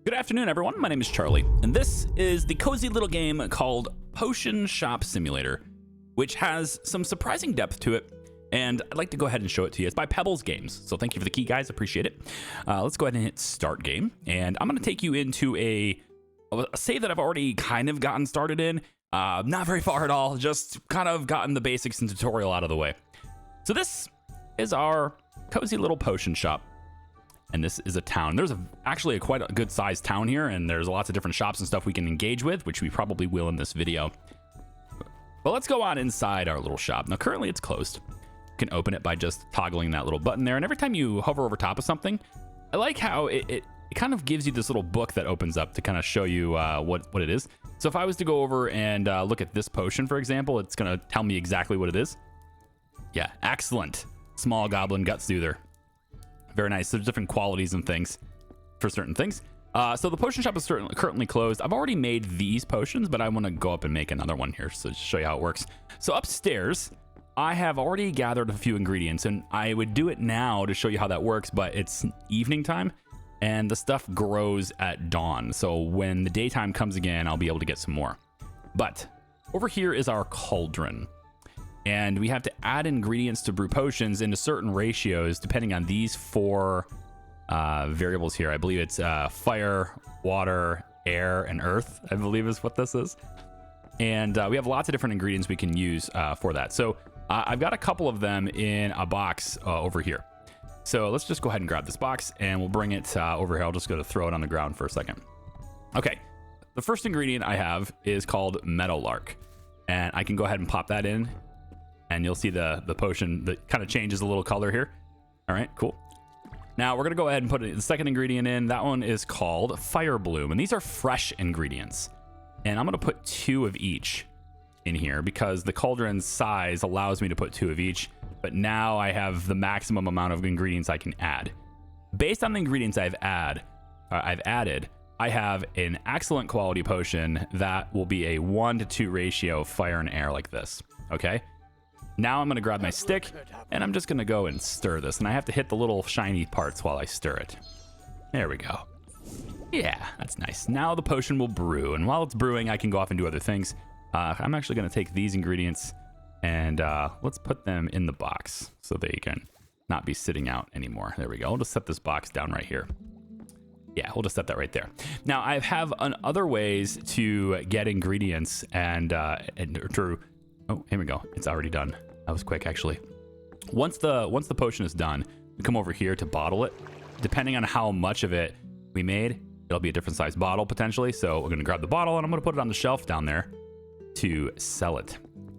Good afternoon, everyone. My name is Charlie, and this is the cozy little game called Potion Shop Simulator, which has some surprising depth to it, and I'd like to go ahead and show it to you. It's by Pebbles Games, so thank you for the key, guys. Appreciate it. Let's go ahead and hit Start Game, and I'm going to take you into a save that I've already kind of gotten started in. Not very far at all, just kind of gotten the basics and tutorial out of the way. So this is our cozy little potion shop. And this is a town. There's actually quite a good sized town here, and there's lots of different shops and stuff we can engage with, which we probably will in this video. But let's go on inside our little shop. Now, currently it's closed. You can open it by just toggling that little button there. And every time you hover over top of something, I like how it kind of gives you this little book that opens up to kind of show you what it is. So if I was to go over and look at this potion, for example, it's going to tell me exactly what it is. Yeah, excellent. Small goblin gut soother. Very nice. There's different qualities and things for certain things. So the potion shop is currently closed. I've already made these potions, but I want to go up and make another one here, so just show you how it works. So upstairs, I have already gathered a few ingredients, and I would do it now to show you how that works, but it's evening time, and the stuff grows at dawn. So when the daytime comes again, I'll be able to get some more. But over here is our cauldron. And we have to add ingredients to brew potions into certain ratios depending on these four variables here. I believe it's fire, water, air, and earth, I believe is what this is. And we have lots of different ingredients we can use for that. So I've got a couple of them in a box over here. So let's just go ahead and grab this box and we'll bring it over here. I'll just go to throw it on the ground for a second. Okay, the first ingredient I have is called Meadowlark. And I can go ahead and pop that in. And you'll see the potion that kind of changes a little color here. All right, cool. Now we're gonna go ahead and put the second ingredient in. That one is called Fire Bloom, and these are fresh ingredients. And I'm gonna put 2 of each in here because the cauldron's size allows me to put 2 of each, but now I have the maximum amount of ingredients I can add. Based on the ingredients I've added, I have an excellent quality potion that will be a 1-to-2 ratio of fire and air like this, okay? Now I'm going to grab my stick, and I'm just going to go and stir this. And I have to hit the little shiny parts while I stir it. There we go. Yeah, that's nice. Now the potion will brew, and while it's brewing, I can go off and do other things. I'm actually going to take these ingredients, and let's put them in the box so they can not be sitting out anymore. There we go. I'll just set this box down right here. Yeah, we'll just set that right there. Now, I have other ways to get ingredients and oh, here we go. It's already done. That was quick, actually. Once the potion is done, we come over here to bottle it. Depending on how much of it we made, it'll be a different size bottle potentially. So we're gonna grab the bottle and I'm gonna put it on the shelf down there to sell it.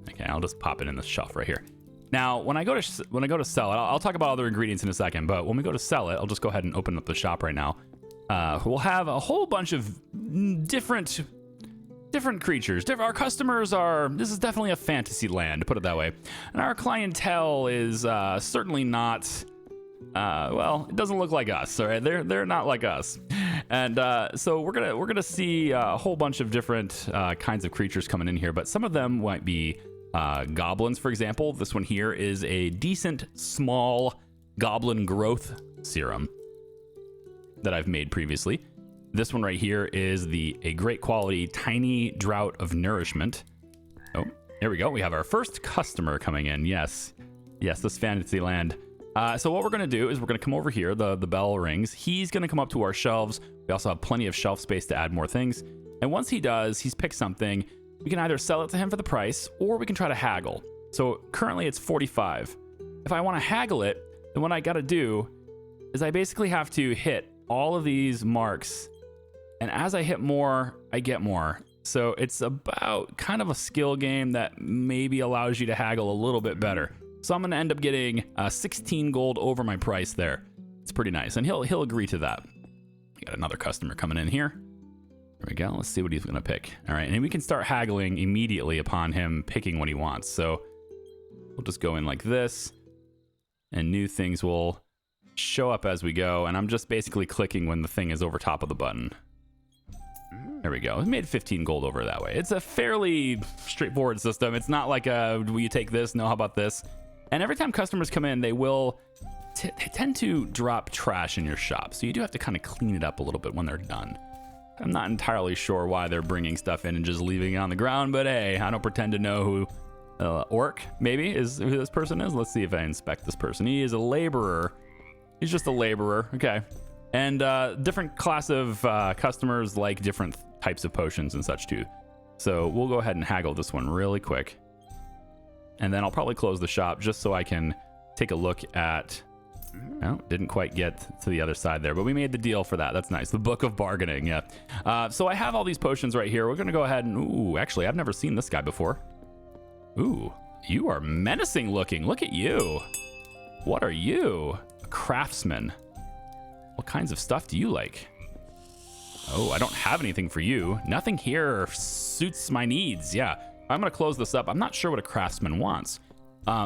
Okay, I'll just pop it in the shelf right here. Now, when I go to sell it, I'll talk about other ingredients in a second. But when we go to sell it, I'll just go ahead and open up the shop right now. We'll have a whole bunch of different creatures. Our customers this is definitely a fantasy land, to put it that way. And our clientele is certainly not, well, it doesn't look like us, all right? They're not like us. And so we're gonna see a whole bunch of different kinds of creatures coming in here, but some of them might be goblins, for example. This one here is a decent small goblin growth serum that I've made previously. This one right here is a great quality tiny drought of nourishment. Oh, here we go. We have our first customer coming in. Yes, this fantasy land. So what we're gonna do is we're gonna come over here. The bell rings. He's gonna come up to our shelves. We also have plenty of shelf space to add more things. And once he does, he's picked something. We can either sell it to him for the price, or we can try to haggle. So currently it's 45. If I want to haggle it, then what I gotta do is I basically have to hit all of these marks. And as I hit more, I get more. So it's about kind of a skill game that maybe allows you to haggle a little bit better. So I'm gonna end up getting 16 gold over my price there. It's pretty nice, and he'll agree to that. We got another customer coming in here. There we go, let's see what he's gonna pick. All right, and we can start haggling immediately upon him picking what he wants. So we'll just go in like this, and new things will show up as we go, and I'm just basically clicking when the thing is over top of the button. There we go. We made 15 gold over that way. It's a fairly straightforward system. It's not like will you take this? No, how about this? And every time customers come in, they will they tend to drop trash in your shop. So you do have to kind of clean it up a little bit when they're done. I'm not entirely sure why they're bringing stuff in and just leaving it on the ground, but hey, I don't pretend to know who Orc maybe is who this person is. Let's see if I inspect this person. He is a laborer. He's just a laborer. Okay. And different class of customers like different types of potions and such too. So we'll go ahead and haggle this one really quick. And then I'll probably close the shop just so I can take a look at... Well, didn't quite get to the other side there, but we made the deal for that. That's nice. The Book of Bargaining, yeah. So I have all these potions right here. We're going to go ahead and... Ooh, actually, I've never seen this guy before. Ooh, you are menacing looking. Look at you. What are you? A craftsman. What kinds of stuff do you like? Oh, I don't have anything for you. Nothing here suits my needs. Yeah, I'm going to close this up. I'm not sure what a craftsman wants.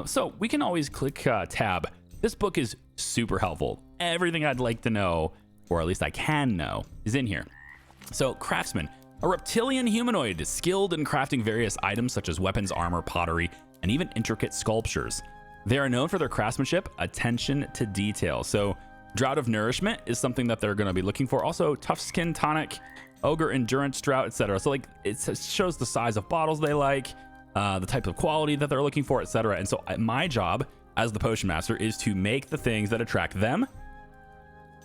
So we can always click tab. This book is super helpful. Everything I'd like to know, or at least I can know, is in here. So craftsman, a reptilian humanoid skilled in crafting various items such as weapons, armor, pottery, and even intricate sculptures. They are known for their craftsmanship, attention to detail. So Drought of Nourishment is something that they're going to be looking for. Also, Tough Skin Tonic, Ogre Endurance Drought, etc. So, like, it shows the size of bottles they like, the type of quality that they're looking for, etc. And so, my job as the Potion Master is to make the things that attract them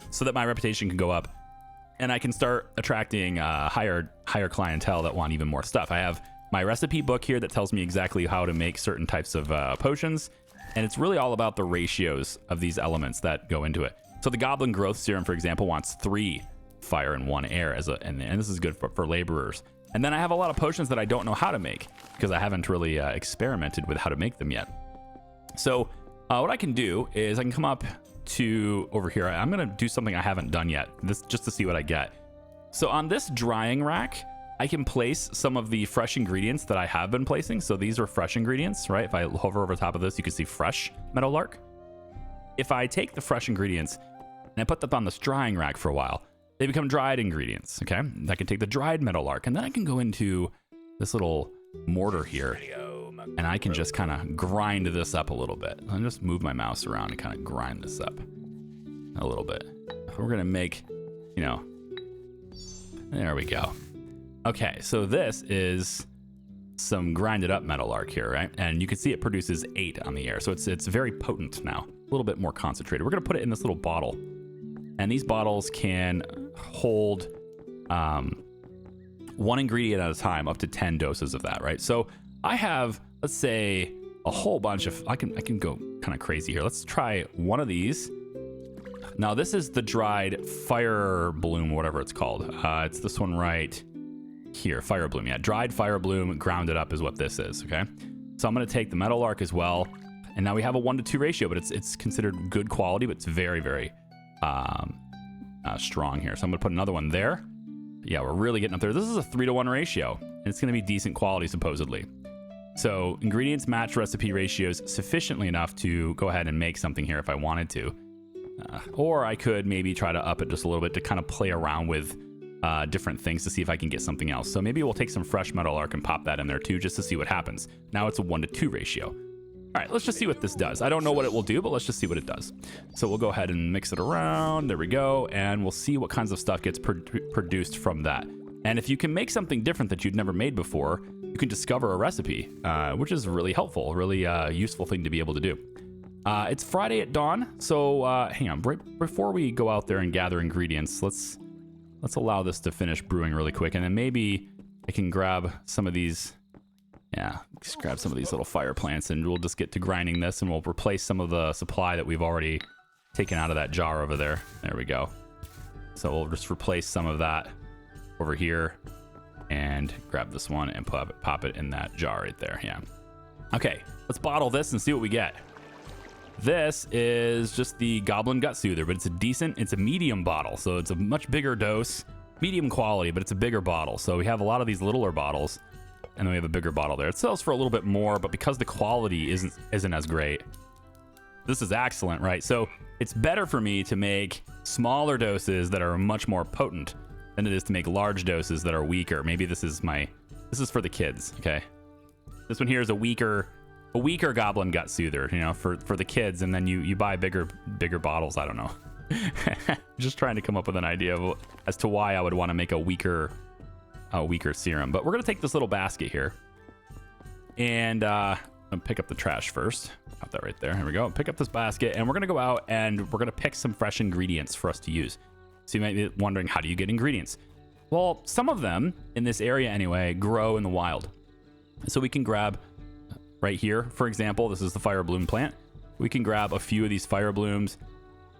so that my reputation can go up and I can start attracting higher clientele that want even more stuff. I have my recipe book here that tells me exactly how to make certain types of potions, and it's really all about the ratios of these elements that go into it. So the Goblin Growth Serum, for example, wants 3 fire and 1 air, and this is good for laborers. And then I have a lot of potions that I don't know how to make because I haven't really experimented with how to make them yet. So what I can do is I can come up to over here. I'm going to do something I haven't done yet, this just to see what I get. So on this drying rack, I can place some of the fresh ingredients that I have been placing. So these are fresh ingredients, right? If I hover over top of this, you can see fresh meadowlark. If I take the fresh ingredients and I put them on this drying rack for a while, they become dried ingredients, okay? I can take the dried meadowlark and then I can go into this little mortar here and I can just kind of grind this up a little bit. I'll just move my mouse around and kind of grind this up a little bit. We're gonna make, you know, there we go. Okay, so this is some grinded up meadowlark here, right? And you can see it produces 8 on the air. So it's very potent now, a little bit more concentrated. We're gonna put it in this little bottle. And these bottles can hold 1 ingredient at a time, up to 10 doses of that, right? So I have, let's say, a whole bunch of, I can go kind of crazy here. Let's try one of these. Now this is the dried fire bloom, whatever it's called. It's this one right here, fire bloom. Yeah, dried fire bloom grounded up is what this is, okay? So I'm gonna take the meadowlark as well. And now we have a 1-to-2 ratio, but it's considered good quality, but it's very, very strong here. So I'm gonna put another one there. Yeah, we're really getting up there. This is a 3-to-1 ratio, and it's gonna be decent quality supposedly. So ingredients match recipe ratios sufficiently enough to go ahead and make something here if I wanted to. Or I could maybe try to up it just a little bit to kind of play around with different things to see if I can get something else. So maybe we'll take some fresh meadowlark and pop that in there too, just to see what happens. Now it's a 1-to-2 ratio. All right, let's just see what this does. I don't know what it will do, but let's just see what it does. So we'll go ahead and mix it around. There we go. And we'll see what kinds of stuff gets produced from that. And if you can make something different that you'd never made before, you can discover a recipe, which is really helpful, really useful thing to be able to do. It's Friday at dawn, so hang on. Right before we go out there and gather ingredients, let's allow this to finish brewing really quick, and then maybe I can grab some of these. Yeah, just grab some of these little fire plants, and we'll just get to grinding this, and we'll replace some of the supply that we've already taken out of that jar over there. There we go. So we'll just replace some of that over here, and grab this one and pop it in that jar right there. Yeah. Okay, let's bottle this and see what we get. This is just the Goblin Gut Soother, but it's a medium bottle, so it's a much bigger dose, medium quality, but it's a bigger bottle. So we have a lot of these littler bottles, and then we have a bigger bottle there. It sells for a little bit more, but because the quality isn't as great, this is excellent, right? So it's better for me to make smaller doses that are much more potent than it is to make large doses that are weaker. Maybe this is for the kids, okay? This one here is a weaker Goblin Gut Soother, you know, for the kids, and then you buy bigger bottles. I don't know. Just trying to come up with an idea as to why I would want to make a weaker serum. But we're going to take this little basket here. And I'm going to pick up the trash first. Pop that right there. Here we go. Pick up this basket. And we're going to go out and we're going to pick some fresh ingredients for us to use. So you might be wondering, how do you get ingredients? Well, some of them, in this area anyway, grow in the wild. So we can grab right here, for example, this is the fire bloom plant. We can grab a few of these fire blooms,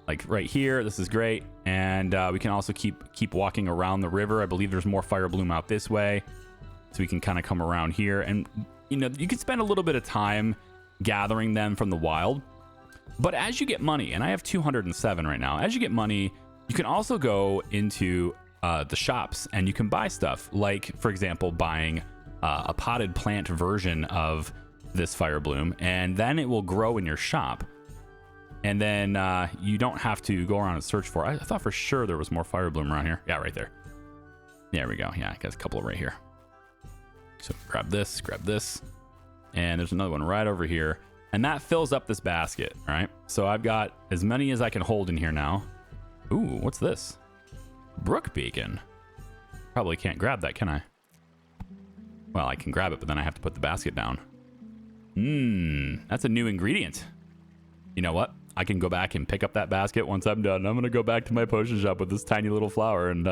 like right here. This is great. And we can also keep walking around the river. I believe there's more fire bloom out this way. So we can kind of come around here. And, you know, you can spend a little bit of time gathering them from the wild. But as you get money, and I have 207 right now, as you get money, you can also go into the shops and you can buy stuff. Like, for example, buying a potted plant version of this fire bloom, and then it will grow in your shop. And then you don't have to go around and search for it. I thought for sure there was more fire bloom around here. Yeah, right there. There we go. Yeah, I got a couple right here. So grab this, and there's another one right over here. And that fills up this basket, all right? So I've got as many as I can hold in here now. Ooh, what's this? Brook beacon. Probably can't grab that, can I? Well, I can grab it, but then I have to put the basket down. That's a new ingredient. You know what? I can go back and pick up that basket once I'm done. I'm going to go back to my potion shop with this tiny little flower, and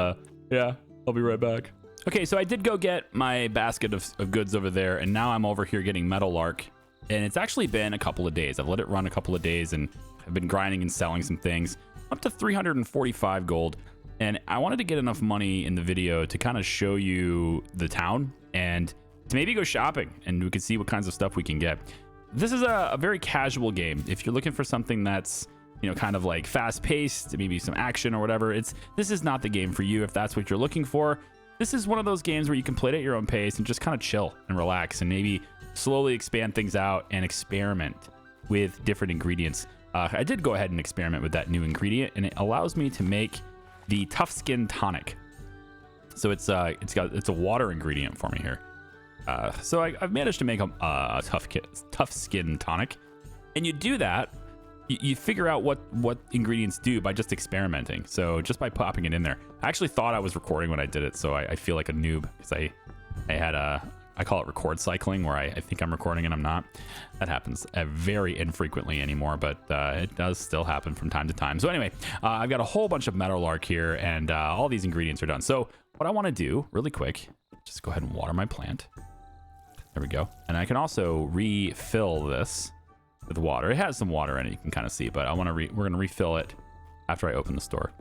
yeah, I'll be right back. Okay, so I did go get my basket of goods over there, and now I'm over here getting Meadowlark, and it's actually been a couple of days. I've let it run a couple of days, and I've been grinding and selling some things. Up to 345 gold, and I wanted to get enough money in the video to kind of show you the town and to maybe go shopping, and we can see what kinds of stuff we can get. This is a very casual game. If you're looking for something that's, you know, kind of like fast-paced, maybe some action or whatever, this is not the game for you if that's what you're looking for. This is one of those games where you can play it at your own pace and just kind of chill and relax and maybe slowly expand things out and experiment with different ingredients. I did go ahead and experiment with that new ingredient, and it allows me to make the Tough Skin Tonic. So it's a water ingredient for me here. So I've managed to make a tough skin tonic, and you do that. You figure out what ingredients do by just experimenting. So just by popping it in there. I actually thought I was recording when I did it, so I feel like a noob because I had I call it record cycling, where I think I'm recording and I'm not. That happens very infrequently anymore, but it does still happen from time to time. So anyway, I've got a whole bunch of Meadowlark here, and all these ingredients are done. So what I want to do really quick, just go ahead and water my plant. There we go. And I can also refill this with water. It has some water in it, you can kind of see, but we're going to refill it after I open the store.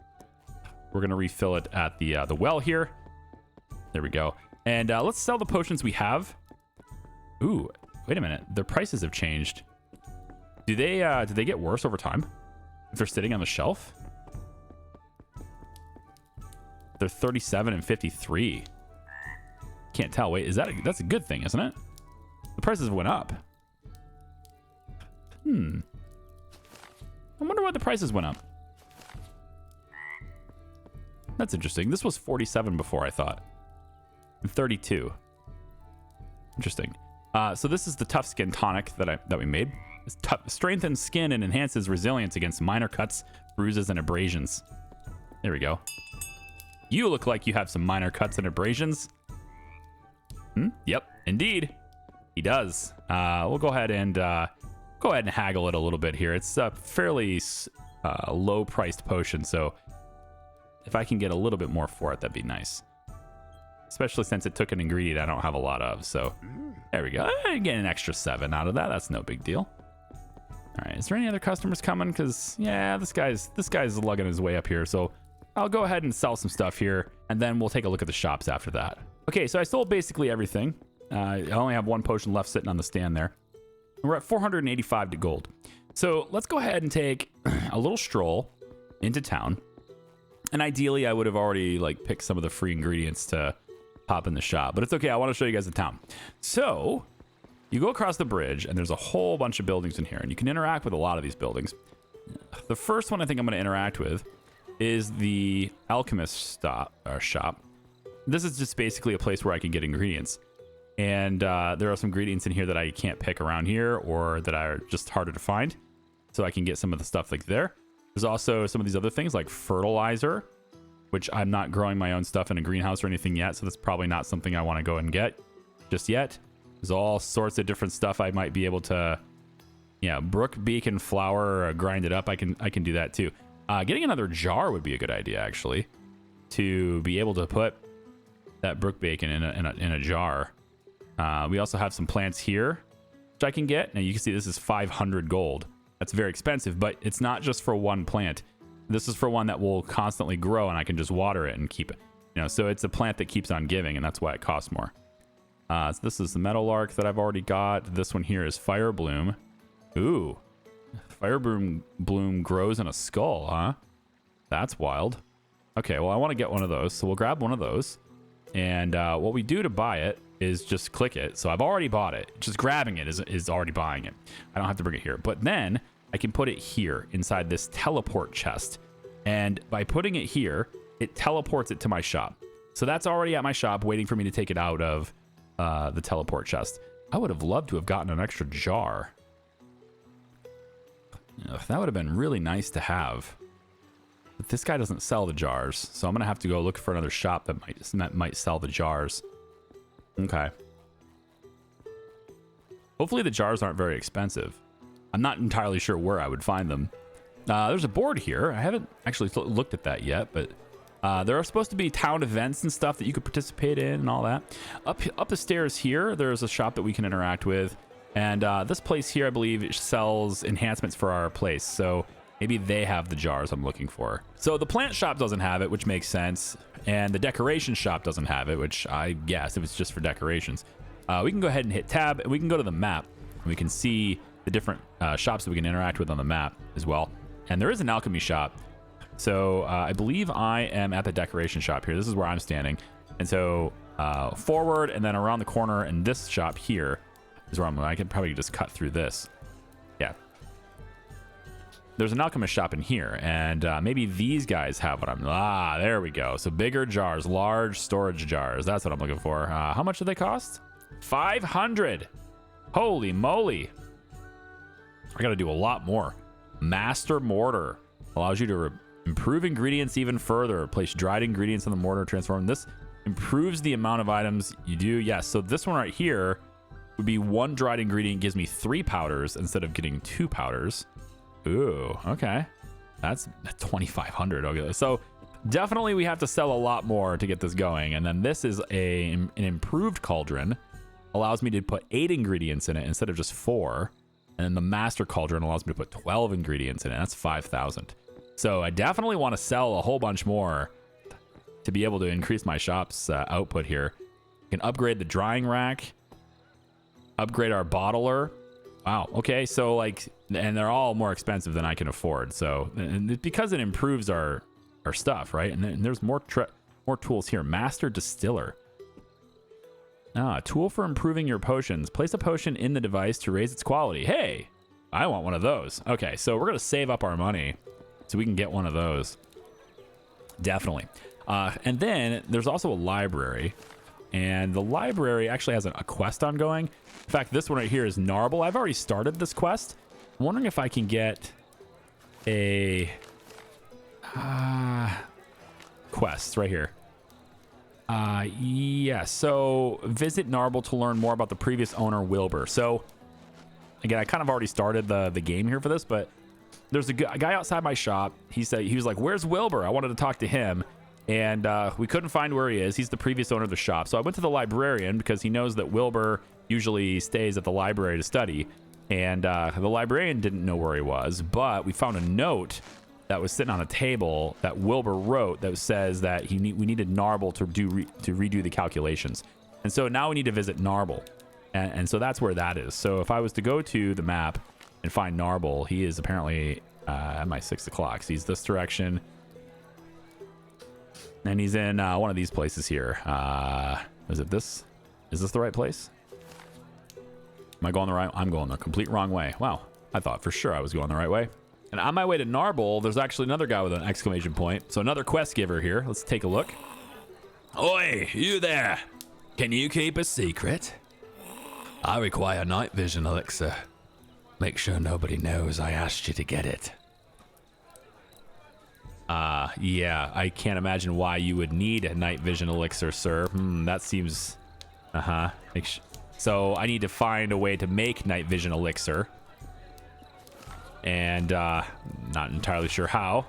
We're going to refill it at the well here. There we go. And let's sell the potions we have. Ooh, wait a minute. Their prices have changed. Do they get worse over time if they're sitting on the shelf? They're 37 and 53. Can't tell. Wait, that's a good thing, isn't it? The prices went up. I wonder why the prices went up. That's interesting. This was 47 before, I thought. And 32. Interesting. So this is the Tough Skin Tonic that we made. It strengthens skin and enhances resilience against minor cuts, bruises, and abrasions. There we go. You look like you have some minor cuts and abrasions. Yep, indeed, he does. We'll go ahead and haggle it a little bit here. It's a fairly low-priced potion, so if I can get a little bit more for it, that'd be nice. Especially since it took an ingredient I don't have a lot of. So there we go. I get an extra 7 out of that. That's no big deal. All right, is there any other customers coming? Because yeah, this guy's lugging his way up here. So I'll go ahead and sell some stuff here, and then we'll take a look at the shops after that. Okay, so I sold basically everything. I only have one potion left sitting on the stand there. We're at 485 to gold. So let's go ahead and take a little stroll into town. And ideally, I would have already picked some of the free ingredients to pop in the shop, but it's okay. I want to show you guys the town. So you go across the bridge, and there's a whole bunch of buildings in here, and you can interact with a lot of these buildings. The first one I think I'm going to interact with is the alchemist shop. This is just basically a place where I can get ingredients. And there are some ingredients in here that I can't pick around here or that are just harder to find. So I can get some of the stuff there. There's also some of these other things like fertilizer, which I'm not growing my own stuff in a greenhouse or anything yet, so that's probably not something I want to go and get just yet. There's all sorts of different stuff I might be able to, yeah, brook beacon flour, grind it up. I can do that too. Getting another jar would be a good idea, actually, to be able to put that brook bacon in a jar. We also have some plants here, which I can get. Now you can see this is 500 gold. That's very expensive, but it's not just for one plant. This is for one that will constantly grow, and I can just water it and keep it. You know, so it's a plant that keeps on giving, and that's why it costs more. So this is the meadowlark that I've already got. This one here is fire bloom. Ooh, fire bloom grows in a skull, huh? That's wild. Okay, well, I want to get one of those, so we'll grab one of those. And what we do to buy it is just click it. So I've already bought it. Just grabbing it is already buying it. I don't have to bring it here. But then I can put it here inside this teleport chest. And by putting it here, it teleports it to my shop. So that's already at my shop waiting for me to take it out of the teleport chest. I would have loved to have gotten an extra jar. That would have been really nice to have. But this guy doesn't sell the jars, so I'm going to have to go look for another shop that might sell the jars. Okay. Hopefully the jars aren't very expensive. I'm not entirely sure where I would find them. There's a board here. I haven't actually looked at that yet, but there are supposed to be town events and stuff that you could participate in and all that. Up the stairs here, there's a shop that we can interact with. And this place here, I believe, sells enhancements for our place. So maybe they have the jars I'm looking for. So the plant shop doesn't have it, which makes sense. And the decoration shop doesn't have it, which I guess if it's just for decorations. We can go ahead and hit tab, and we can go to the map. And we can see the different shops that we can interact with on the map as well. And there is an alchemy shop. So I believe I am at the decoration shop here. This is where I'm standing. And so forward and then around the corner, and this shop here is where I'm going. I could probably just cut through this. Yeah. There's an alchemist shop in here, and maybe these guys have what I'm... Ah, there we go. So bigger jars, large storage jars. That's what I'm looking for. How much do they cost? 500. Holy moly. I got to do a lot more. Master mortar allows you to improve ingredients even further. Place dried ingredients in the mortar, transform. This improves the amount of items you do. Yes, so this one right here would be one dried ingredient, gives me 3 powders instead of getting 2 powders. Ooh, okay. That's 2,500. Okay, so definitely we have to sell a lot more to get this going. And then this is an improved cauldron. Allows me to put 8 ingredients in it instead of just 4. And then the master cauldron allows me to put 12 ingredients in it. That's 5,000. So I definitely want to sell a whole bunch more to be able to increase my shop's output here. You can upgrade the drying rack. Upgrade our bottler. Wow. Okay. So like, and they're all more expensive than I can afford. So, and because it improves our stuff, right? And then there's more tools here. Master distiller. Tool for improving your potions. Place a potion in the device to raise its quality. Hey, I want one of those. Okay. So we're going to save up our money so we can get one of those. Definitely. And then there's also a library. And the library actually has a quest ongoing. In fact, this one right here is Narble. I've already started this quest. I'm wondering if I can get a quest right here. Yeah, so visit Narble to learn more about the previous owner, Wilbur. So, again, I kind of already started the game here for this, but there's a guy outside my shop. He was like, where's Wilbur? I wanted to talk to him. And we couldn't find where he is. He's the previous owner of the shop. So I went to the librarian because he knows that Wilbur usually stays at the library to study. And the librarian didn't know where he was. But we found a note that was sitting on a table that Wilbur wrote that says that we needed Narble to redo the calculations. And so now we need to visit Narble. And so that's where that is. So if I was to go to the map and find Narble, he is apparently at my 6 o'clock. So he's this direction. And he's in one of these places here. Is it this? Is this the right place? Am I going the right? I'm going the complete wrong way. Wow. I thought for sure I was going the right way. And on my way to Narble, there's actually another guy with an exclamation point. So another quest giver here. Let's take a look. Oi, you there. Can you keep a secret? I require night vision elixir. Make sure nobody knows I asked you to get it. Yeah, I can't imagine why you would need a night vision elixir, sir. That seems... So I need to find a way to make night vision elixir. And, not entirely sure how.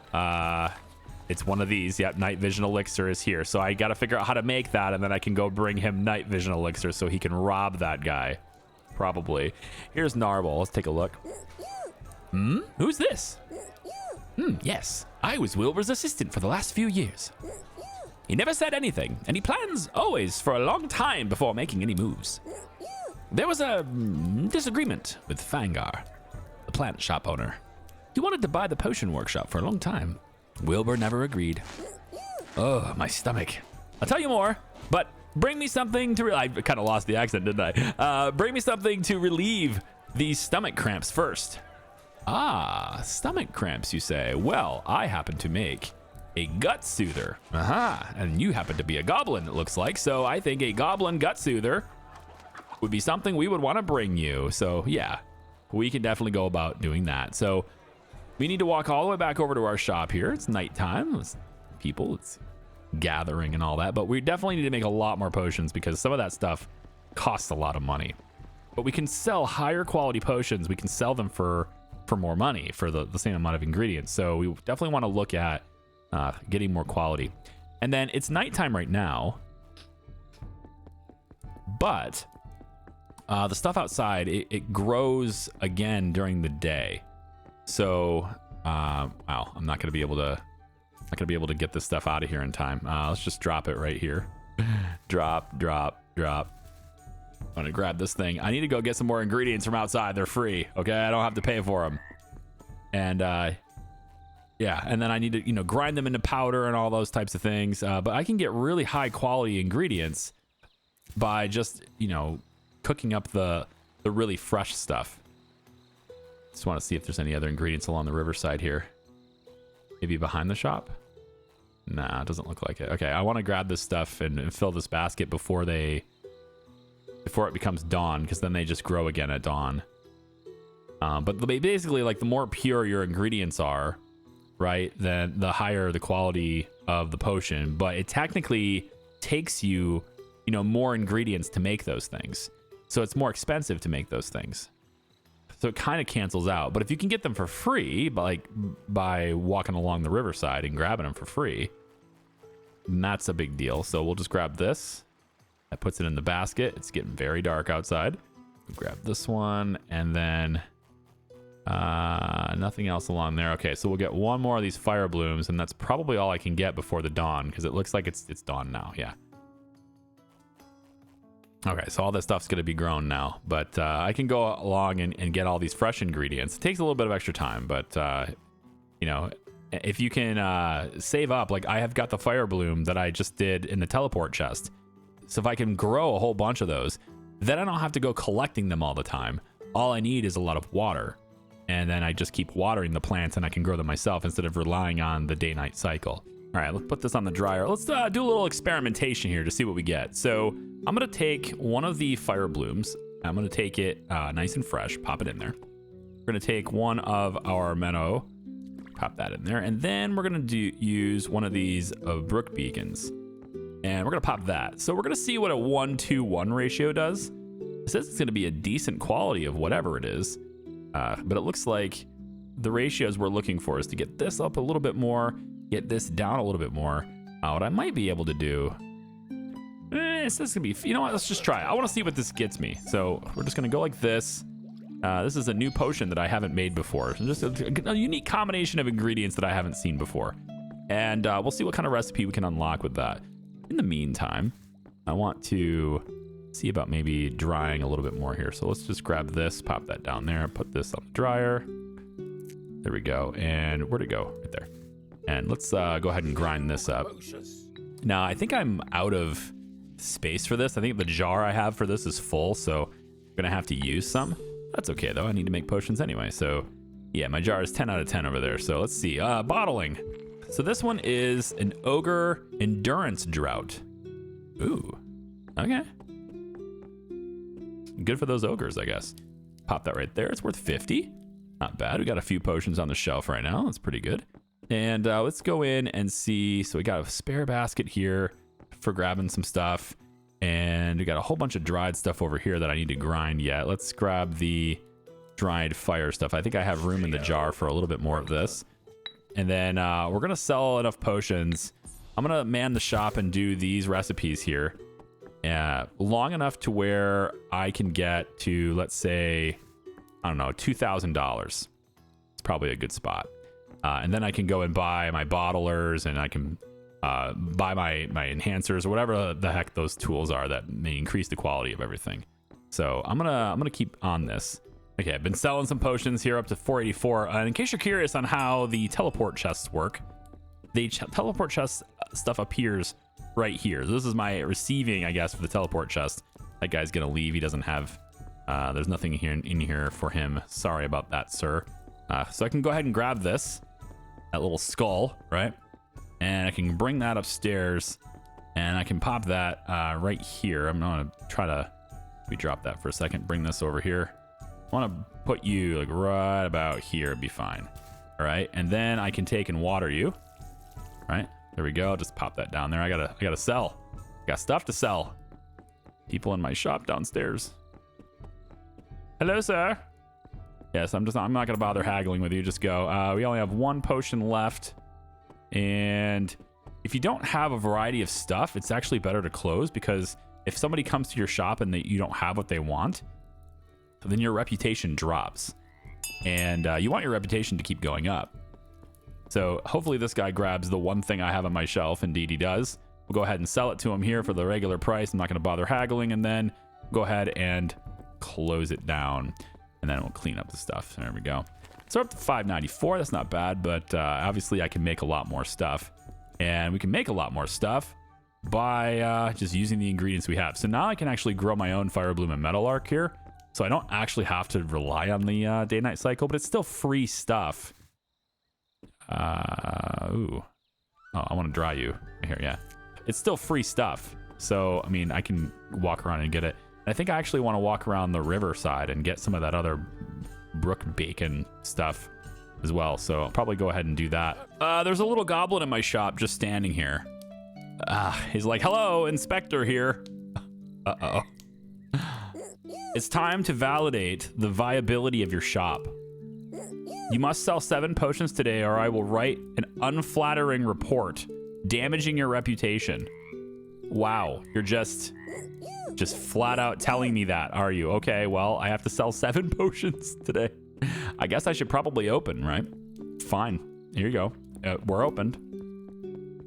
It's one of these. Yep, night vision elixir is here. So I got to figure out how to make that, and then I can go bring him night vision elixir so he can rob that guy. Probably. Here's Narble. Let's take a look. Who's this? Yes. I was Wilbur's assistant for the last few years. He never said anything, and he plans always for a long time before making any moves. There was a disagreement with Fangar, the plant shop owner. He wanted to buy the potion workshop for a long time. Wilbur never agreed. Oh, my stomach. I'll tell you more, but bring me something to... I kind of lost the accent, didn't I? Bring me something to relieve these stomach cramps first. Ah, stomach cramps, you say? Well, I happen to make a gut soother. And you happen to be a goblin, it looks like. So I think a goblin gut soother would be something we would want to bring you. So yeah, we can definitely go about doing that. So we need to walk all the way back over to our shop here. It's nighttime. It's gathering and all that. But we definitely need to make a lot more potions because some of that stuff costs a lot of money. But we can sell higher quality potions. We can sell them for more money for the same amount of ingredients. So we definitely want to look at getting more quality. And then it's nighttime right now, but the stuff outside, it grows again during the day. So wow, I'm not gonna be able to get this stuff out of here in time. Let's just drop it right here. drop. I'm gonna grab this thing. I need to go get some more ingredients from outside. They're free, okay? I don't have to pay for them. And yeah, and then I need to, grind them into powder and all those types of things. But I can get really high quality ingredients by just, cooking up the really fresh stuff. Just want to see if there's any other ingredients along the riverside here. Maybe behind the shop? Nah, it doesn't look like it. Okay, I want to grab this stuff and fill this basket before it becomes dawn, because then they just grow again at dawn. But basically, like, the more pure your ingredients are, right, then the higher the quality of the potion. But it technically takes you, more ingredients to make those things. So it's more expensive to make those things. So it kind of cancels out. But if you can get them for free, by walking along the riverside and grabbing them for free, then that's a big deal. So we'll just grab this. That puts it in the basket. It's getting very dark outside. We'll grab this one, and then nothing else along there. Okay, so we'll get one more of these fire blooms, and that's probably all I can get before the dawn, because it looks like it's dawn now. Yeah. Okay, so all this stuff's going to be grown now, but I can go along and get all these fresh ingredients. It takes a little bit of extra time, but if you can save up, like I have got the fire bloom that I just did in the teleport chest. So if I can grow a whole bunch of those, then I don't have to go collecting them all the time. All I need is a lot of water. And then I just keep watering the plants and I can grow them myself instead of relying on the day-night cycle. All right, let's put this on the dryer. Let's do a little experimentation here to see what we get. So I'm going to take one of the fire blooms. I'm going to take it nice and fresh, pop it in there. We're going to take one of our meadow, pop that in there. And then we're going to use one of these brook beacons. And we're going to pop that. So we're going to see what a 1-to-1 ratio does. It says it's going to be a decent quality of whatever it is. But it looks like the ratios we're looking for is to get this up a little bit more, get this down a little bit more. What I might be able to do... This is going to be... You know what? Let's just try it. I want to see what this gets me. So we're just going to go like this. This is a new potion that I haven't made before. Just a unique combination of ingredients that I haven't seen before. And we'll see what kind of recipe we can unlock with that. In the meantime, I want to see about maybe drying a little bit more here. So let's just grab this, pop that down there, put this on the dryer. There we go. And where'd it go? Right there. And let's go ahead and grind this up. Now, I think I'm out of space for this. I think the jar I have for this is full, so I'm going to have to use some. That's okay, though. I need to make potions anyway. So, yeah, my jar is 10 out of 10 over there. So let's see. Bottling. So this one is an Ogre Endurance Drought. Ooh, okay. Good for those ogres, I guess. Pop that right there. It's worth 50. Not bad. We got a few potions on the shelf right now. That's pretty good. And let's go in and see. So we got a spare basket here for grabbing some stuff. And we got a whole bunch of dried stuff over here that I need to grind yet. Let's grab the dried fire stuff. I think I have room in the jar for a little bit more of this. And then we're going to sell enough potions. I'm going to man the shop and do these recipes here. Long enough to where I can get to, let's say, I don't know, $2,000. It's probably a good spot. And then I can go and buy my bottlers, and I can buy my enhancers or whatever the heck those tools are that may increase the quality of everything. So I'm gonna keep on this. Okay, I've been selling some potions here up to 484. And in case you're curious on how the teleport chests work, the teleport chest stuff appears right here. So this is my receiving, I guess, for the teleport chest. That guy's gonna leave. He doesn't have. There's nothing here in here for him. Sorry about that, sir. So I can go ahead and grab this. That little skull, right? And I can bring that upstairs, and I can pop that right here. I'm gonna try to, we drop that for a second, bring this over here. I want to put you like right about here. It'd be fine. All right, and then I can take and water you. Right, there we go. Just pop that down there. I gotta sell. I got stuff to sell. People in my shop downstairs. Hello, sir. Yes, I'm not gonna bother haggling with you. Just go. We only have one potion left, and if you don't have a variety of stuff, it's actually better to close, because if somebody comes to your shop and you don't have what they want, then your reputation drops, and you want your reputation to keep going up. So hopefully this guy grabs the one thing I have on my shelf. Indeed he does. We'll go ahead and sell it to him here for the regular price. I'm not going to bother haggling, and then go ahead and close it down, and then we'll clean up the stuff. There we go. So we're up to 594. That's not bad, but obviously I can make a lot more stuff, and we can make a lot more stuff by just using the ingredients we have. So now I can actually grow my own fire bloom and metal arc here, so I don't actually have to rely on the day-night cycle, but it's still free stuff. Ooh. Oh, I want to dry you here. Yeah, it's still free stuff, so I mean I can walk around and get it. I think I actually want to walk around the riverside and get some of that other brook bacon stuff as well, so I'll probably go ahead and do that. There's a little goblin in my shop just standing here. He's like, hello, inspector here. Uh-oh. It's time to validate the viability of your shop. You must sell 7 potions today, or I will write an unflattering report damaging your reputation. Wow, you're just flat out telling me that, are you? Okay, well, I have to sell 7 potions today. I guess I should probably open, right? Fine, here you go. We're opened.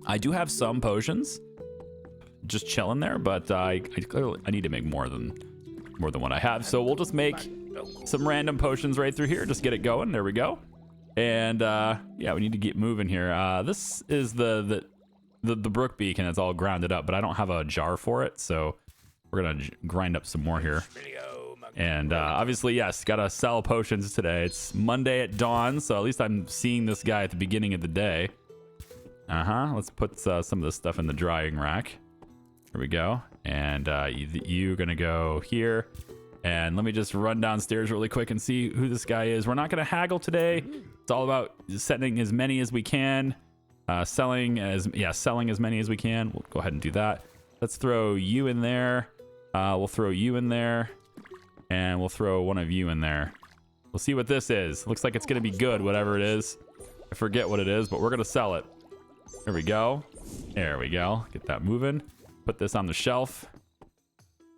I do have some potions just chilling there, but I need to make more than what I have. So we'll just make some random potions right through here. Just get it going. There we go. And yeah, we need to get moving here. This is the brook beacon. It's all grounded up, but I don't have a jar for it, so we're gonna grind up some more here. And obviously, yes, gotta sell potions today. It's Monday at dawn, so at least I'm seeing this guy at the beginning of the day. Let's put some of this stuff in the drying rack. There we go. And you're gonna go here. And let me just run downstairs really quick and see who this guy is. We're not gonna haggle today. It's all about setting as many as we can, selling as many as we can. We'll go ahead and do that. Let's throw you in there. We'll throw you in there, and we'll throw one of you in there. We'll see what this is. Looks like it's gonna be good, whatever it is. I forget what it is, but we're gonna sell it. There we go. There we go. Get that moving. Put this on the shelf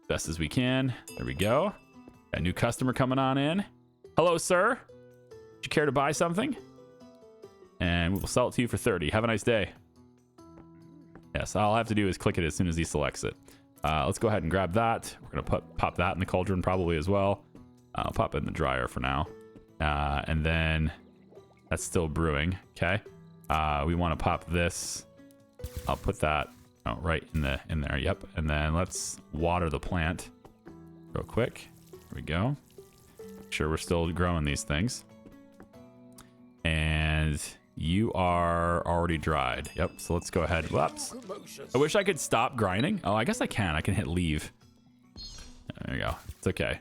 best as we can. There we go. Got a new customer coming on in. Hello, sir. Would you care to buy something? And we will sell it to you for 30. Have a nice day. Yes, all I have to do is click it as soon as he selects it. Let's go ahead and grab that. We're gonna pop that in the cauldron probably as well. I'll pop it in the dryer for now. And then that's still brewing. Okay. We want to pop this. I'll put that right in there. Yep. And then let's water the plant real quick. There we go. Make sure we're still growing these things. And you are already dried. Yep. So let's go ahead. Whoops. I wish I could stop grinding. Oh, I guess I can. I can hit leave. There you go. It's okay.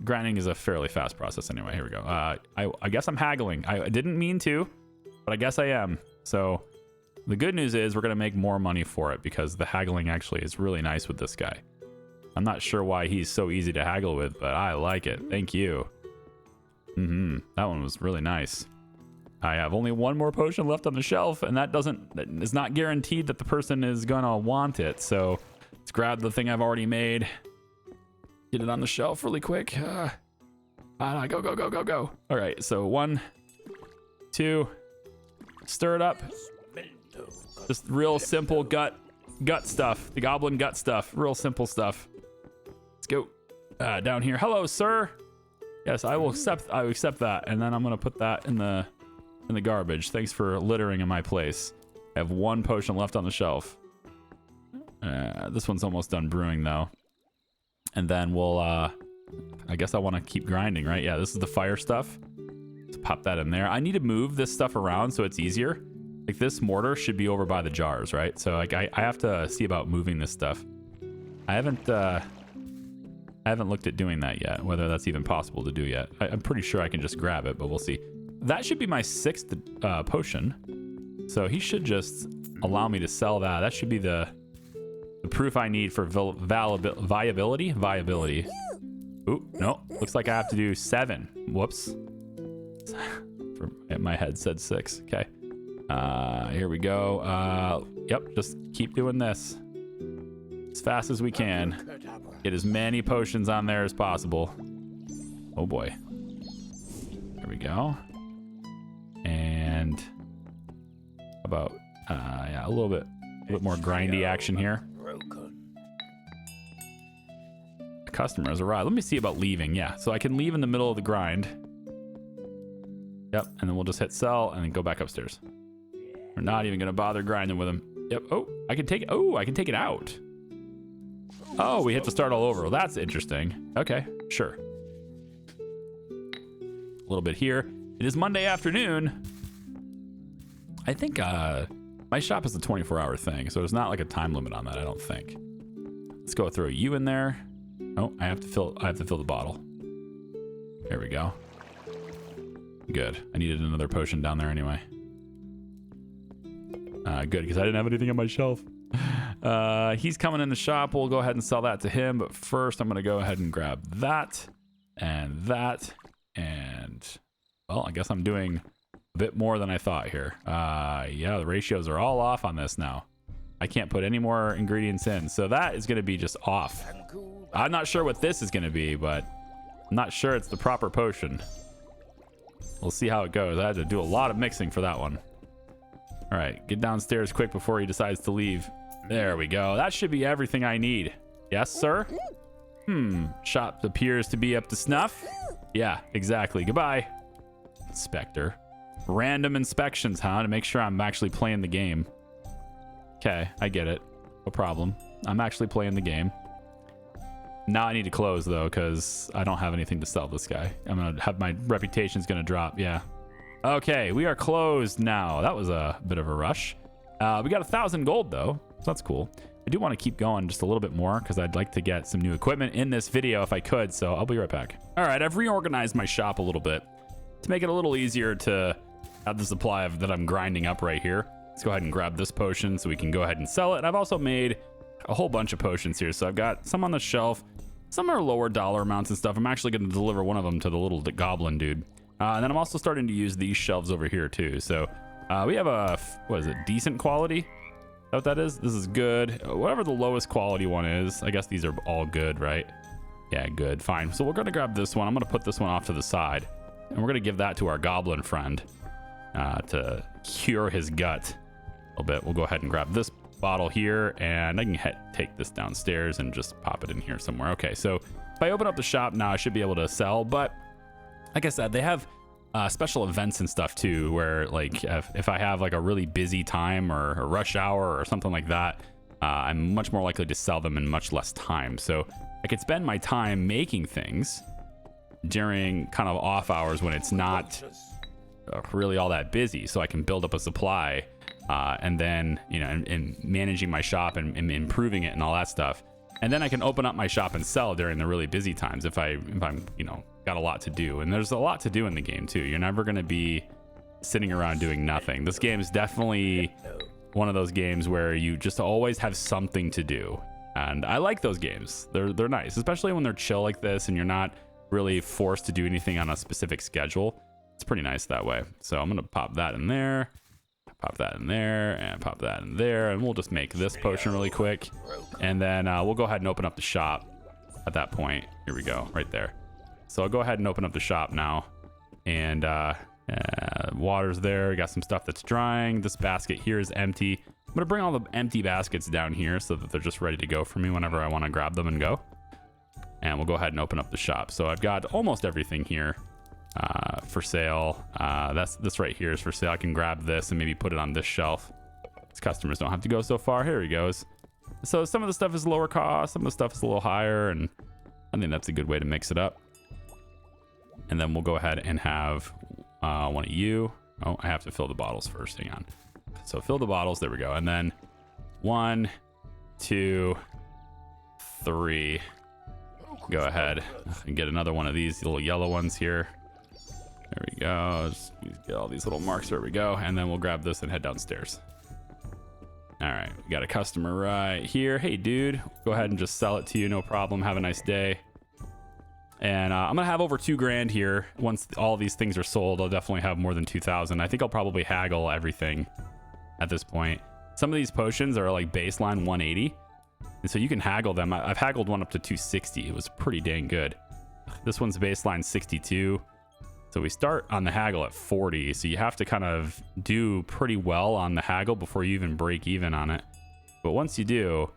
Grinding is a fairly fast process anyway. Here we go. I guess I'm haggling. I didn't mean to. but I guess I am. So the good news is we're going to make more money for it because the haggling actually is really nice with this guy. I'm not sure why he's so easy to haggle with, but I like it. Thank you. That one was really nice. I have only one more potion left on the shelf, and that is not guaranteed that the person is gonna want it. So let's grab the thing I've already made, get it on the shelf really quick. Go, go, go, go, go. All right, so 1, 2, stir it up. Just real simple gut stuff, the goblin gut stuff, real simple stuff. Let's go down here. Hello, sir. Yes, I will accept that, and then I'm gonna put that in the garbage. Thanks for littering in my place. I have 1 potion left on the shelf. This one's almost done brewing though. And then we'll, I guess I want to keep grinding, right? Yeah, this is the fire stuff. Let's pop that in there. I need to move this stuff around so it's easier. Like this mortar should be over by the jars, right? So like I have to see about moving this stuff. I haven't looked at doing that yet, whether that's even possible to do yet. I'm pretty sure I can just grab it, but we'll see. That should be my 6th potion. So he should just allow me to sell that. That should be the proof I need for viability. Ooh, no, looks like I have to do 7. Whoops. My head said 6. Okay. Here we go. Yep, just keep doing this as fast as we can. Get as many potions on there as possible. Oh boy. There we go. And how about yeah, a little bit more grindy action here. The customer has arrived. Let me see about leaving. Yeah, so I can leave in the middle of the grind. Yep, and then we'll just hit sell and then go back upstairs. We're not even gonna bother grinding with him. Yep. Oh, I can take it. Oh, I can take it out. Oh, we have to start all over. Well, that's interesting. Okay, sure. A little bit here. It is Monday afternoon. I think my shop is a 24-hour thing, so there's not like a time limit on that, I don't think. Let's go throw you in there. Oh, I have to fill the bottle. There we go. Good. I needed another potion down there anyway. Good, because I didn't have anything on my shelf. He's coming in the shop. We'll go ahead and sell that to him. But first, I'm going to go ahead and grab that and that. And, well, I guess I'm doing a bit more than I thought here. Yeah, the ratios are all off on this now. I can't put any more ingredients in. So that is going to be just off. I'm not sure what this is going to be, but I'm not sure it's the proper potion. We'll see how it goes. I had to do a lot of mixing for that one. All right, get downstairs quick before he decides to leave. There we go. That should be everything I need. Yes, sir? Shop appears to be up to snuff. Yeah, exactly. Goodbye. Inspector. Random inspections, huh? To make sure I'm actually playing the game. Okay, I get it. No problem. I'm actually playing the game. Now I need to close, though, because I don't have anything to sell this guy. I'm going to have my reputation's going to drop. Yeah. Okay, we are closed now. That was a bit of a rush. We got 1,000 gold, though. So that's cool. I do want to keep going just a little bit more because I'd like to get some new equipment in this video if I could. So I'll be right back. All right, I've reorganized my shop a little bit to make it a little easier to have the supply that I'm grinding up right here. Let's go ahead and grab this potion so we can go ahead and sell it. And I've also made a whole bunch of potions here. So I've got some on the shelf. Some are lower dollar amounts and stuff. I'm actually going to deliver one of them to the little goblin dude. And then I'm also starting to use these shelves over here too. So we have a, what is it, decent quality? Is that what that is? This is good. Whatever the lowest quality one is. I guess these are all good, right? Yeah, good, fine. So we're gonna grab this one. I'm gonna put this one off to the side. And we're gonna give that to our goblin friend to cure his gut a little bit. We'll go ahead and grab this bottle here and I can take this downstairs and just pop it in here somewhere. Okay, so if I open up the shop now, I should be able to sell, but like I said, they have special events and stuff too, where like if I have like a really busy time or a rush hour or something like that, I'm much more likely to sell them in much less time. So I could spend my time making things during kind of off hours when it's not really all that busy, so I can build up a supply and then, you know, and managing my shop and improving it and all that stuff. And then I can open up my shop and sell during the really busy times if I'm, you know, got a lot to do. And there's a lot to do in the game too. You're never going to be sitting around doing nothing. This game is definitely one of those games where you just always have something to do. And I like those games. They're nice, especially when they're chill like this and you're not really forced to do anything on a specific schedule. It's pretty nice that way. So I'm going to pop that in there, pop that in there, and pop that in there. And we'll just make this potion really quick. And then we'll go ahead and open up the shop at that point. Here we go, right there. So I'll go ahead and open up the shop now. And water's there. We got some stuff that's drying. This basket here is empty. I'm going to bring all the empty baskets down here so that they're just ready to go for me whenever I want to grab them and go. And we'll go ahead and open up the shop. So I've got almost everything here for sale. This right here is for sale. I can grab this and maybe put it on this shelf. These customers don't have to go so far. Here he goes. So some of the stuff is lower cost. Some of the stuff is a little higher. And I think that's a good way to mix it up. And then we'll go ahead and have one of you. Oh, I have to fill the bottles first. Hang on. So fill the bottles. There we go. And then 1, 2, 3. Go ahead and get another one of these little yellow ones here. There we go. Just get all these little marks. There we go. And then we'll grab this and head downstairs. All right. We got a customer right here. Hey, dude. Go ahead and just sell it to you. No problem. Have a nice day. And I'm going to have over 2 grand here. Once all these things are sold, I'll definitely have more than 2,000. I think I'll probably haggle everything at this point. Some of these potions are like baseline 180. And so you can haggle them. I've haggled one up to 260. It was pretty dang good. This one's baseline 62. So we start on the haggle at 40. So you have to kind of do pretty well on the haggle before you even break even on it. But once you do,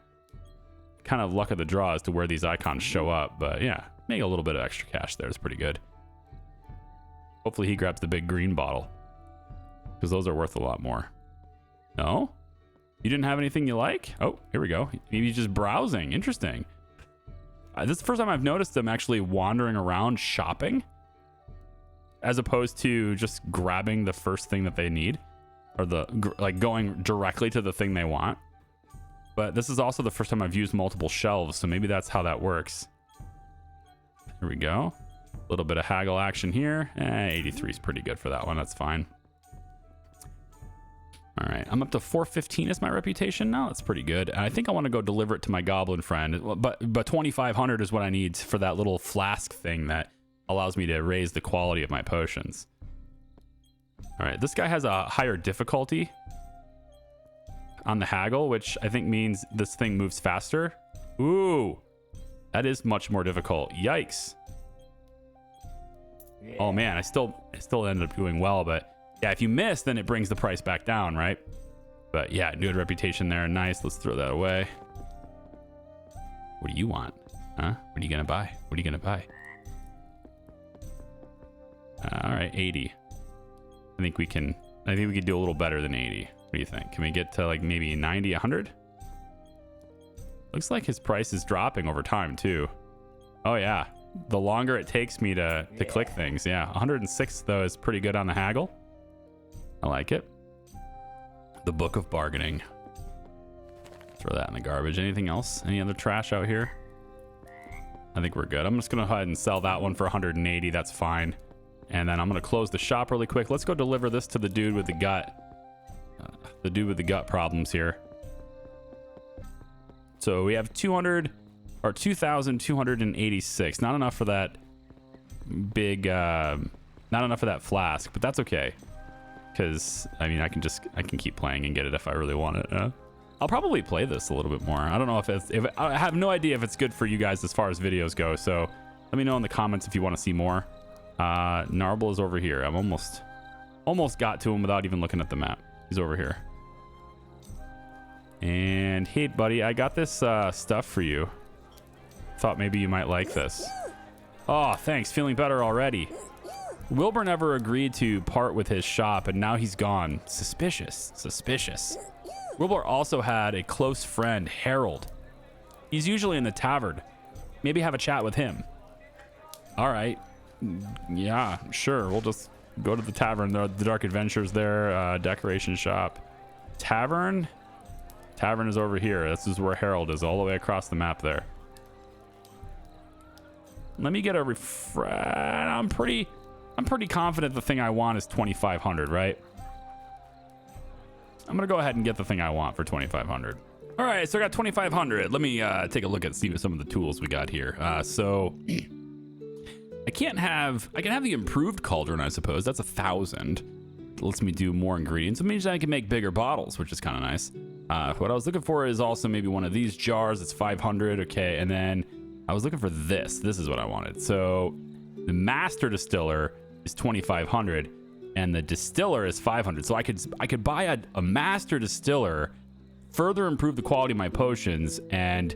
kind of luck of the draw as to where these icons show up. But yeah, make a little bit of extra cash there. It's pretty good. Hopefully he grabs the big green bottle, because those are worth a lot more. No? You didn't have anything you like? Oh, here we go. Maybe just browsing. Interesting. This is the first time I've noticed them actually wandering around shopping, as opposed to just grabbing the first thing that they need, or like going directly to the thing they want. But this is also the first time I've used multiple shelves, so maybe that's how that works. Here we go. A little bit of haggle action here. 83 is pretty good for that one. That's fine. All right, I'm up to 415 is my reputation now. That's pretty good. I think I want to go deliver it to my goblin friend, but 2,500 is what I need for that little flask thing that allows me to raise the quality of my potions. All right, this guy has a higher difficulty on the haggle, which I think means this thing moves faster. Ooh, that is much more difficult. Yikes. Oh man, I still ended up doing well, but yeah, if you miss, then it brings the price back down, right? But yeah, good reputation there. Nice. Let's throw that away. What do you want? Huh? What are you going to buy? What are you going to buy? All right, 80. I think we could do a little better than 80. What do you think? Can we get to like maybe 90, 100? Looks like his price is dropping over time too. Oh yeah. The longer it takes me to click things. Yeah. 106 though is pretty good on the haggle. I like it. The Book of Bargaining. Throw that in the garbage. Anything else? Any other trash out here? I think we're good. I'm just going to go ahead and sell that one for 180. That's fine. And then I'm going to close the shop really quick. Let's go deliver this to the dude with the gut. The dude with the gut problems here. So we have 2,286. Not enough for that big, not enough for that flask, but that's okay. Because I mean, I can keep playing and get it if I really want it. I'll probably play this a little bit more. I don't know if I have no idea if it's good for you guys as far as videos go. So let me know in the comments if you want to see more. Narble is over here. I'm almost got to him without even looking at the map. He's over here. And hey, buddy, I got this stuff for you. Thought maybe you might like this. Oh, thanks. Feeling better already. Wilbur never agreed to part with his shop, and now he's gone. Suspicious. Suspicious. Wilbur also had a close friend, Harold. He's usually in the tavern. Maybe have a chat with him. All right. Yeah, sure. We'll just go to the tavern. The Dark Adventures there. Decoration shop. Tavern? Tavern is over here. This is where Harold is, all the way across the map there. Let me get a refresh. I'm pretty I'm pretty confident the thing I want is 2,500, right? I'm going to go ahead and get the thing I want for 2,500. All right, so I got 2,500. Let me take a look at see some of the tools we got here. So I can have the improved cauldron, I suppose. That's 1,000. It lets me do more ingredients. It means I can make bigger bottles, which is kind of nice. What I was looking for is also maybe one of these jars. It's 500. Okay, and then I was looking for this. This is what I wanted. So the master distiller is 2,500, and the distiller is 500. So I could buy a master distiller, further improve the quality of my potions, and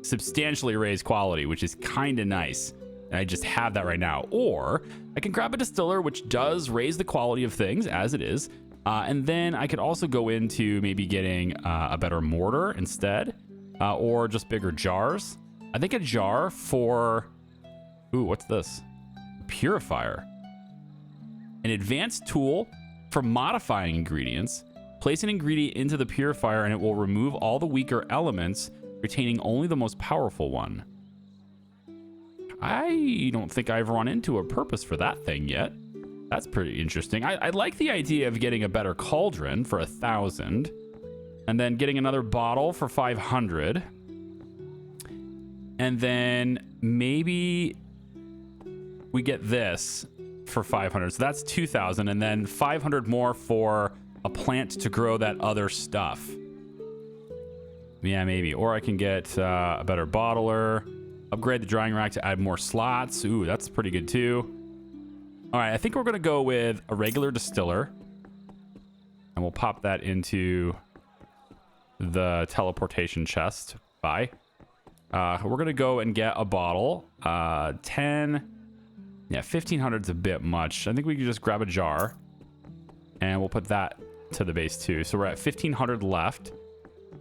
substantially raise quality, which is kind of nice. And I just have that right now. Or I can grab a distiller, which does raise the quality of things as it is. And then I could also go into maybe getting a better mortar instead, or just bigger jars. I think a jar for, ooh, what's this? Purifier. An advanced tool for modifying ingredients. Place an ingredient into the purifier and it will remove all the weaker elements, retaining only the most powerful one. I don't think I've run into a purpose for that thing yet. That's pretty interesting. I like the idea of getting a better cauldron for 1,000, and then getting another bottle for 500, and then maybe we get this for 500. So that's 2,000, and then 500 more for a plant to grow that other stuff. Yeah, maybe. Or I can get a better bottler. Upgrade the drying rack to add more slots. Ooh, that's pretty good too. All right, I think we're going to go with a regular distiller. And we'll pop that into the teleportation chest. Bye. We're going to go and get a bottle. 10. Yeah, 1,500 is a bit much. I think we can just grab a jar. And we'll put that to the base too. So we're at 1,500 left.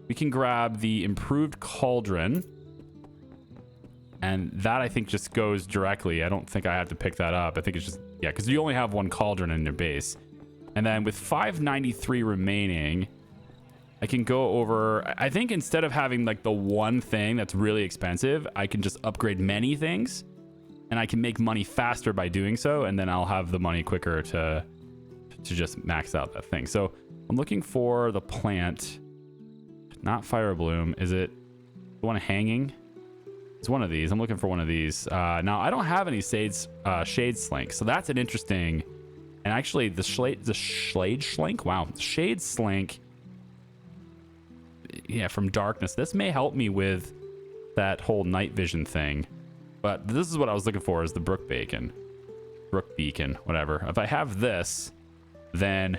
We can grab the improved cauldron. And that, I think, just goes directly. I don't think I have to pick that up. I think it's just, yeah, because you only have one cauldron in your base. And then with 593 remaining, I can go over, I think instead of having like the one thing that's really expensive, I can just upgrade many things. And I can make money faster by doing so. And then I'll have the money quicker to just max out that thing. So I'm looking for the plant, not fire bloom. Is it the one hanging? It's one of these. I'm looking for one of these. Now, I don't have any shade slink, so that's an interesting. And actually, the shade slink. Wow, shade slink. Yeah, from darkness. This may help me with that whole night vision thing. But this is what I was looking for: is the brook beacon, whatever. If I have this, then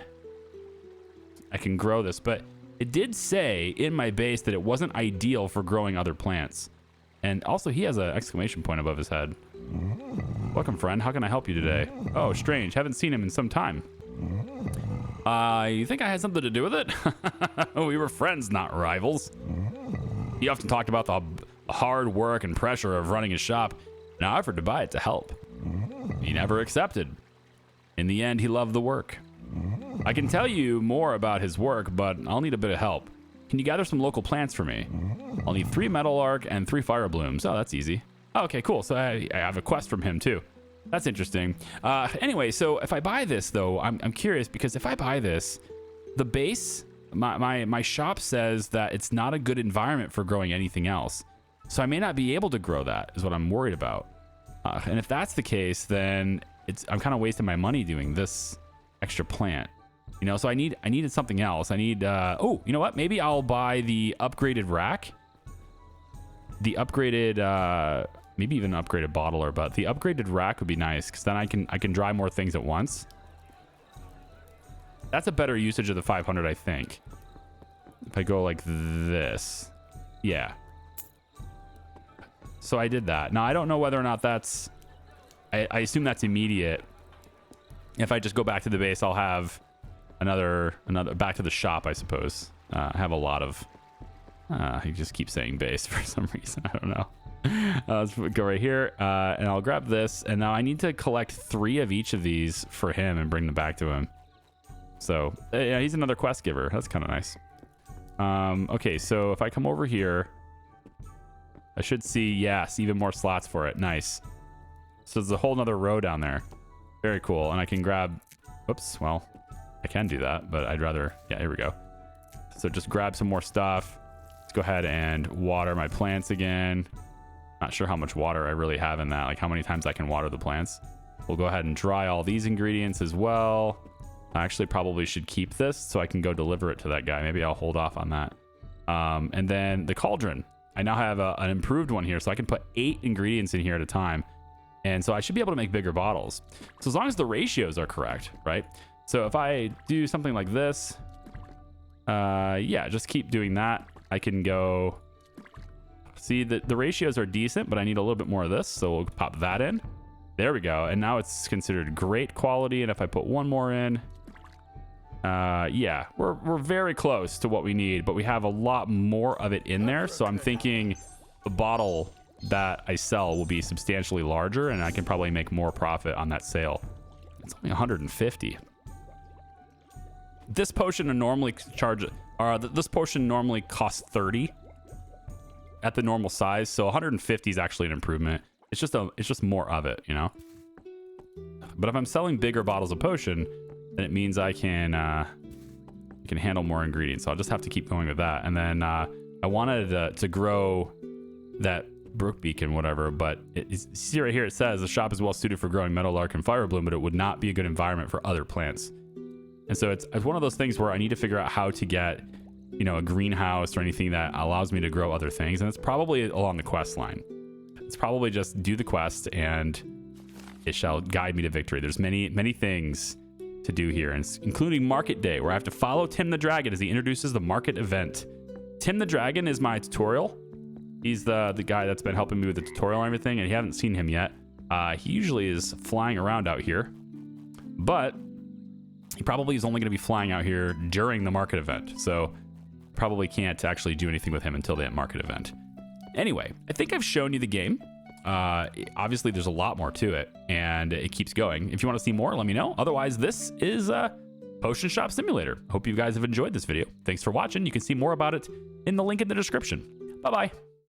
I can grow this. But it did say in my base that it wasn't ideal for growing other plants. And also, he has an exclamation point above his head. Welcome, friend. How can I help you today? Oh, strange. Haven't seen him in some time. You think I had something to do with it? We were friends, not rivals. He often talked about the hard work and pressure of running his shop, and I offered to buy it to help. He never accepted. In the end, he loved the work. I can tell you more about his work, but I'll need a bit of help. Can you gather some local plants for me? I'll need 3 metal arc and 3 fire blooms. Oh, that's easy. Oh, okay, cool. So I have a quest from him too. That's interesting. Anyway, so if I buy this though, I'm curious because if I buy this, the base, my shop says that it's not a good environment for growing anything else. So I may not be able to grow that is what I'm worried about. And if that's the case, then I'm kind of wasting my money doing this extra plant. You know, so I needed something else. I need, oh, you know what? Maybe I'll buy the upgraded rack. The upgraded, maybe even an upgraded bottler, but the upgraded rack would be nice because then I can dry more things at once. That's a better usage of the 500, I think. If I go like this. Yeah. So I did that. Now, I don't know whether or not that's, I assume that's immediate. If I just go back to the base, I'll have another back to the shop, I suppose. I have a lot of he just keeps saying base for some reason. I don't know. Let's go right here, and I'll grab this, and now I need to collect 3 of each of these for him and bring them back to him. So yeah, he's another quest giver. That's kind of nice. Okay, so if I come over here, I should see, yes, even more slots for it. Nice. So there's a whole nother row down there. Very cool. And I can grab, whoops, well, I can do that, but I'd rather, yeah, here we go. So just grab some more stuff. Let's go ahead and water my plants again. Not sure how much water I really have in that, like how many times I can water the plants. We'll go ahead and dry all these ingredients as well. I actually probably should keep this so I can go deliver it to that guy. Maybe I'll hold off on that. And then the cauldron. I now have an improved one here, so I can put 8 ingredients in here at a time. And so I should be able to make bigger bottles. So as long as the ratios are correct, right? So if I do something like this, yeah, just keep doing that. I can go, see that the ratios are decent, but I need a little bit more of this. So we'll pop that in. There we go. And now it's considered great quality. And if I put one more in, yeah, we're very close to what we need, but we have a lot more of it in there. So I'm thinking the bottle that I sell will be substantially larger, and I can probably make more profit on that sale. It's only 150. This potion normally this potion normally costs 30 at the normal size, so 150 is actually an improvement. It's just more of it, you know. But if I'm selling bigger bottles of potion, then it means I can handle more ingredients. So I'll just have to keep going with that. And then I wanted to grow that brook beacon, whatever, but see right here, it says the shop is well suited for growing meadowlark and firebloom, but it would not be a good environment for other plants. And so it's one of those things where I need to figure out how to get, you know, a greenhouse or anything that allows me to grow other things. And it's probably along the quest line. It's probably just do the quest and it shall guide me to victory. There's many things to do here, including Market Day, where I have to follow Tim the Dragon as he introduces the market event. Tim the Dragon is my tutorial. He's the guy that's been helping me with the tutorial and everything, and you haven't seen him yet. He usually is flying around out here, but he probably is only going to be flying out here during the market event, so probably can't actually do anything with him until that market event. Anyway, I think I've shown you the game. Obviously, there's a lot more to it, and it keeps going. If you want to see more, let me know. Otherwise, this is Potion Shop Simulator. Hope you guys have enjoyed this video. Thanks for watching. You can see more about it in the link in the description. Bye-bye.